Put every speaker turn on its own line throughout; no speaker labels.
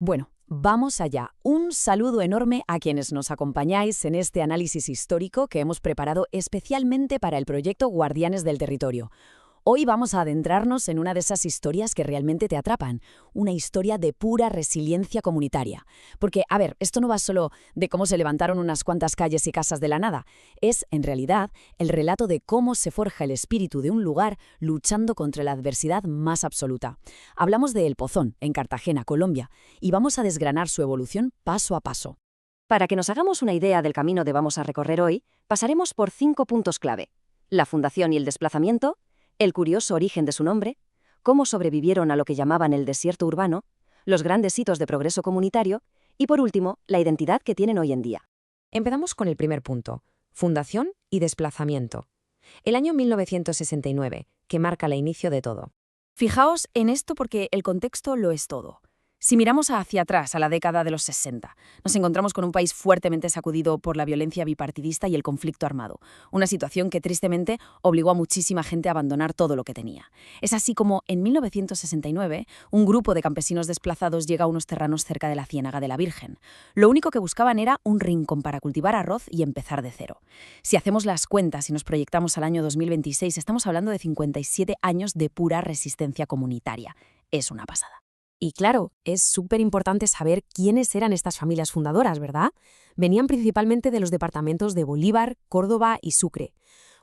Bueno, vamos allá. Un saludo enorme a quienes nos acompañáis en este análisis histórico que hemos preparado especialmente para el proyecto Guardianes del Territorio. Hoy vamos a adentrarnos en una de esas historias que realmente te atrapan, una historia de pura resiliencia comunitaria. Porque, a ver, esto no va solo de cómo se levantaron unas cuantas calles y casas de la nada, es, en realidad, el relato de cómo se forja el espíritu de un lugar luchando contra la adversidad más absoluta. Hablamos de El Pozón, en Cartagena, Colombia, y vamos a desgranar su evolución paso a paso.
Para que nos hagamos una idea del camino que vamos a recorrer hoy, pasaremos por 5 puntos clave: la fundación y el desplazamiento, el curioso origen de su nombre, cómo sobrevivieron a lo que llamaban el desierto urbano, los grandes hitos de progreso comunitario y, por último, la identidad que tienen hoy en día.
Empezamos con el primer punto, fundación y desplazamiento. El año 1969, que marca el inicio de todo.
Fijaos en esto porque el contexto lo es todo. Si miramos hacia atrás, a la década de los 60, nos encontramos con un país fuertemente sacudido por la violencia bipartidista y el conflicto armado, una situación que tristemente obligó a muchísima gente a abandonar todo lo que tenía. Es así como en 1969 un grupo de campesinos desplazados llega a unos terrenos cerca de la Ciénaga de la Virgen. Lo único que buscaban era un rincón para cultivar arroz y empezar de cero. Si hacemos las cuentas y nos proyectamos al año 2026, estamos hablando de 57 años de pura resistencia comunitaria. Es una pasada.
Y claro, es súper importante saber quiénes eran estas familias fundadoras, ¿verdad? Venían principalmente de los departamentos de Bolívar, Córdoba y Sucre.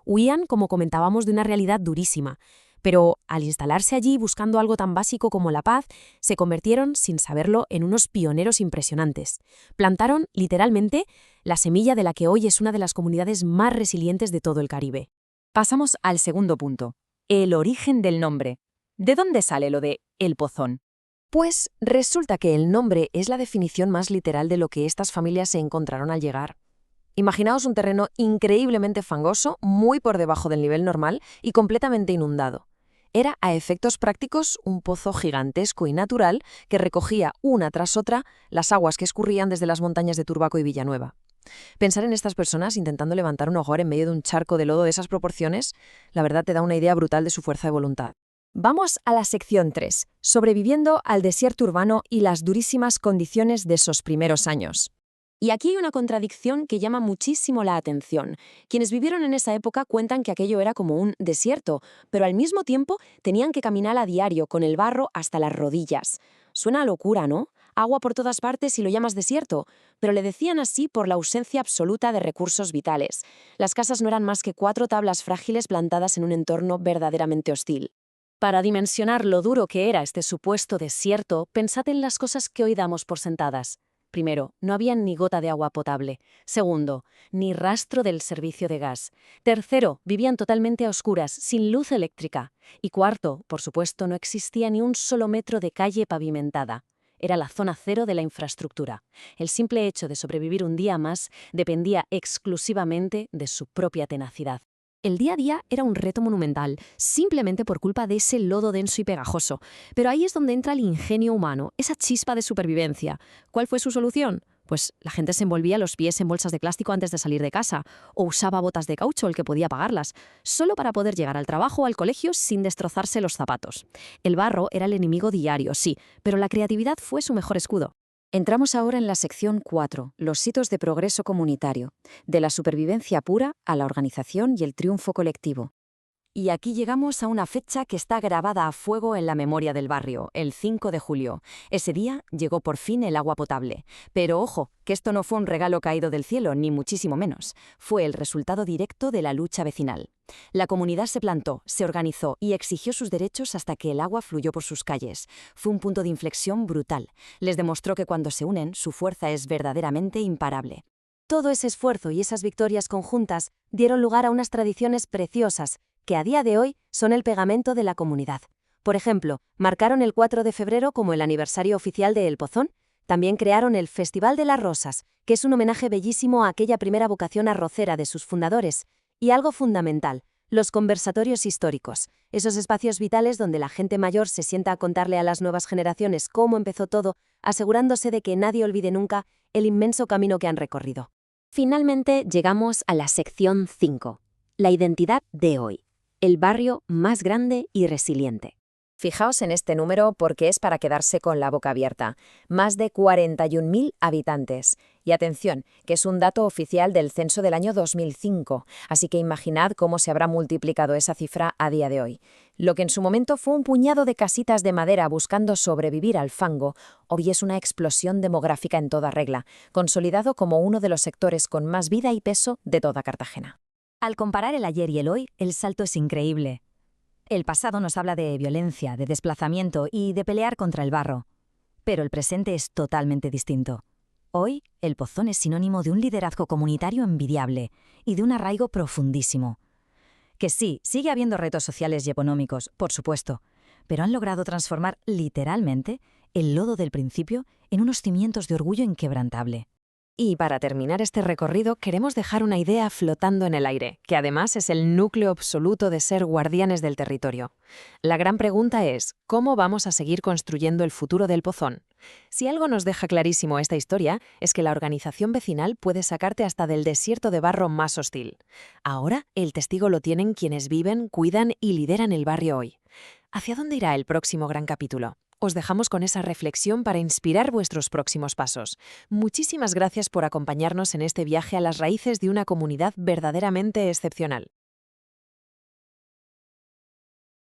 Huían, como comentábamos, de una realidad durísima, pero al instalarse allí buscando algo tan básico como la paz, se convirtieron, sin saberlo, en unos pioneros impresionantes. Plantaron, literalmente, la semilla de la que hoy es una de las comunidades más resilientes de todo el Caribe.
Pasamos al segundo punto, el origen del nombre. ¿De dónde sale lo de El Pozón?
Pues resulta que el nombre es la definición más literal de lo que estas familias se encontraron al llegar. Imaginaos un terreno increíblemente fangoso, muy por debajo del nivel normal y completamente inundado. Era, a efectos prácticos, un pozo gigantesco y natural que recogía una tras otra las aguas que escurrían desde las montañas de Turbaco y Villanueva. Pensar en estas personas intentando levantar un hogar en medio de un charco de lodo de esas proporciones, la verdad te da una idea brutal de su fuerza de voluntad.
Vamos a la sección 3, sobreviviendo al desierto urbano y las durísimas condiciones de esos primeros años. Y aquí hay una contradicción que llama muchísimo la atención. Quienes vivieron en esa época cuentan que aquello era como un desierto, pero al mismo tiempo tenían que caminar a diario con el barro hasta las rodillas. Suena a locura, ¿no? Agua por todas partes y lo llamas desierto, pero le decían así por la ausencia absoluta de recursos vitales. Las casas no eran más que 4 tablas frágiles plantadas en un entorno verdaderamente hostil. Para dimensionar lo duro que era este supuesto desierto, pensad en las cosas que hoy damos por sentadas. Primero, no había ni gota de agua potable. Segundo, ni rastro del servicio de gas. Tercero, vivían totalmente a oscuras, sin luz eléctrica. Y cuarto, por supuesto, no existía ni un solo metro de calle pavimentada. Era la zona cero de la infraestructura. El simple hecho de sobrevivir un día más dependía exclusivamente de su propia tenacidad.
El día a día era un reto monumental, simplemente por culpa de ese lodo denso y pegajoso. Pero ahí es donde entra el ingenio humano, esa chispa de supervivencia. ¿Cuál fue su solución? Pues la gente se envolvía los pies en bolsas de plástico antes de salir de casa, o usaba botas de caucho el que podía pagarlas, solo para poder llegar al trabajo o al colegio sin destrozarse los zapatos. El barro era el enemigo diario, sí, pero la creatividad fue su mejor escudo.
Entramos ahora en la sección 4, los hitos de progreso comunitario, de la supervivencia pura a la organización y el triunfo colectivo. Y aquí llegamos a una fecha que está grabada a fuego en la memoria del barrio, el 5 de julio. Ese día llegó por fin el agua potable. Pero ojo, que esto no fue un regalo caído del cielo, ni muchísimo menos. Fue el resultado directo de la lucha vecinal. La comunidad se plantó, se organizó y exigió sus derechos hasta que el agua fluyó por sus calles. Fue un punto de inflexión brutal. Les demostró que cuando se unen, su fuerza es verdaderamente imparable. Todo ese esfuerzo y esas victorias conjuntas dieron lugar a unas tradiciones preciosas que a día de hoy son el pegamento de la comunidad. Por ejemplo, marcaron el 4 de febrero como el aniversario oficial de El Pozón. También crearon el Festival de las Rosas, que es un homenaje bellísimo a aquella primera vocación arrocera de sus fundadores. Y algo fundamental, los conversatorios históricos, esos espacios vitales donde la gente mayor se sienta a contarle a las nuevas generaciones cómo empezó todo, asegurándose de que nadie olvide nunca el inmenso camino que han recorrido. Finalmente llegamos a la sección 5, la identidad de hoy. El barrio más grande y resiliente. Fijaos en este número porque es para quedarse con la boca abierta. Más de 41.000 habitantes. Y atención, que es un dato oficial del censo del año 2005, así que imaginad cómo se habrá multiplicado esa cifra a día de hoy. Lo que en su momento fue un puñado de casitas de madera buscando sobrevivir al fango, hoy es una explosión demográfica en toda regla, consolidado como uno de los sectores con más vida y peso de toda Cartagena.
Al comparar el ayer y el hoy, el salto es increíble. El pasado nos habla de violencia, de desplazamiento y de pelear contra el barro. Pero el presente es totalmente distinto. Hoy, El Pozón es sinónimo de un liderazgo comunitario envidiable y de un arraigo profundísimo. Que sí, sigue habiendo retos sociales y económicos, por supuesto, pero han logrado transformar literalmente el lodo del principio en unos cimientos de orgullo inquebrantable.
Y para terminar este recorrido queremos dejar una idea flotando en el aire, que además es el núcleo absoluto de ser guardianes del territorio. La gran pregunta es, ¿cómo vamos a seguir construyendo el futuro del Pozón? Si algo nos deja clarísimo esta historia, es que la organización vecinal puede sacarte hasta del desierto de barro más hostil. Ahora, el testigo lo tienen quienes viven, cuidan y lideran el barrio hoy. ¿Hacia dónde irá el próximo gran capítulo? Os dejamos con esa reflexión para inspirar vuestros próximos pasos. Muchísimas gracias por acompañarnos en este viaje a las raíces de una comunidad verdaderamente excepcional.